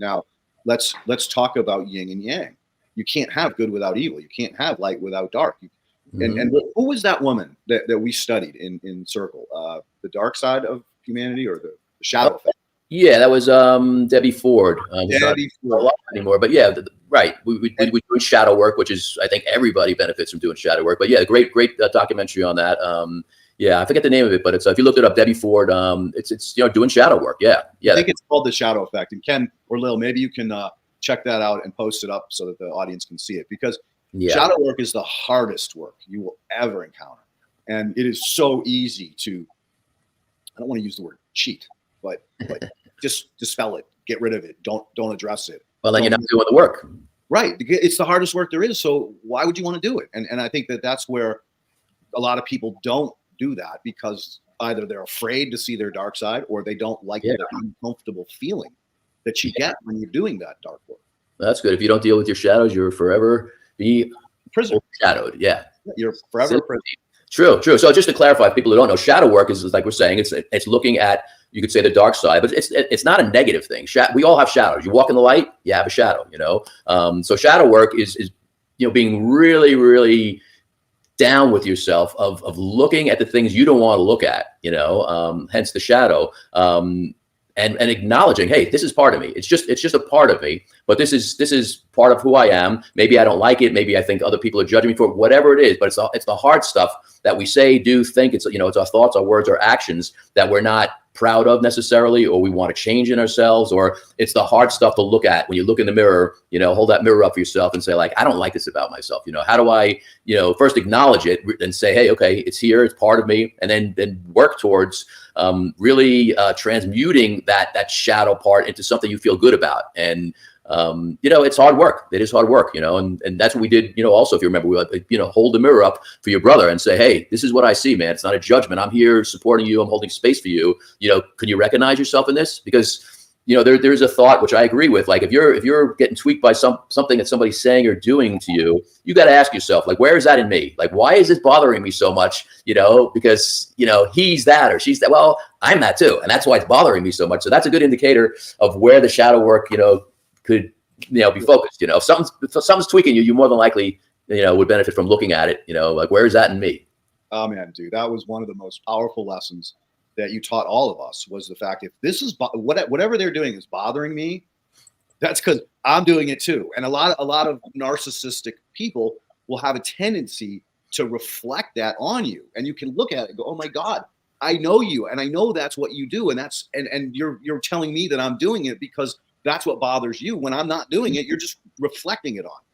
Now, let's talk about yin and yang. You can't have good without evil. You can't have light without dark. And who was that woman that we studied in Circle? The dark side of humanity or the shadow effect? Yeah, that was Debbie Ford. Debbie Ford. Not a lot anymore, but yeah, right. We do shadow work, which is, I think everybody benefits from doing shadow work. But yeah, great documentary on that. Yeah, I forget the name of it, but it's if you look it up, Debbie Ford. It's doing shadow work. Yeah. I think it's called The Shadow Effect. And Ken or Lil, maybe you can check that out and post it up so that the audience can see it, because shadow work is the hardest work you will ever encounter, and it is so easy to. I don't want to use the word cheat, but just dispel it, get rid of it, don't address it. Well, then you're not doing the work. Right. It's the hardest work there is. So why would you want to do it? And I think that's where a lot of people don't do that, because either they're afraid to see their dark side, or they don't like the uncomfortable feeling that you get when you're doing that dark work. That's good. If you don't deal with your shadows, you're forever be shadowed. Yeah. You're forever prison. True. So just to clarify, people who don't know, shadow work is like we're saying, it's looking at, you could say, the dark side, but it's not a negative thing. We all have shadows. You walk in the light, you have a shadow, So shadow work is being really, really down with yourself of looking at the things you don't want to look at, hence the shadow. And acknowledging, hey, this is part of me. It's just a part of me, but this is part of who I am. Maybe I don't like it. Maybe I think other people are judging me for it, whatever it is. But it's the hard stuff that we say, do, think. It's our thoughts, our words, our actions that we're not proud of necessarily, or we want to change in ourselves, or it's the hard stuff to look at when you look in the mirror. Hold that mirror up for yourself and say, like, I don't like this about myself. How do I, first acknowledge it and say, hey, okay, it's here, it's part of me, and then work towards really transmuting that shadow part into something you feel good about. And it's hard work. It is hard work, and that's what we did, also, if you remember, we hold the mirror up for your brother and say, hey, this is what I see, man. It's not a judgment. I'm here supporting you. I'm holding space for you. Can you recognize yourself in this? Because, there's a thought, which I agree with. Like, if you're getting tweaked by something that somebody's saying or doing to you, you got to ask yourself, like, where is that in me? Like, why is this bothering me so much? Because, he's that or she's that. Well, I'm that too. And that's why it's bothering me so much. So that's a good indicator of where the shadow work, could be focused. If something's tweaking you more than likely would benefit from looking at it. Like, where is that in me? Oh man, dude, that was one of the most powerful lessons that you taught all of us, was the fact, if this is whatever they're doing is bothering me, that's because I'm doing it too. And a lot of narcissistic people will have a tendency to reflect that on you, and you can look at it and go, oh my God, I know you, and I know that's what you do, and you're telling me that I'm doing it because that's what bothers you. When I'm not doing it, you're just reflecting it on me.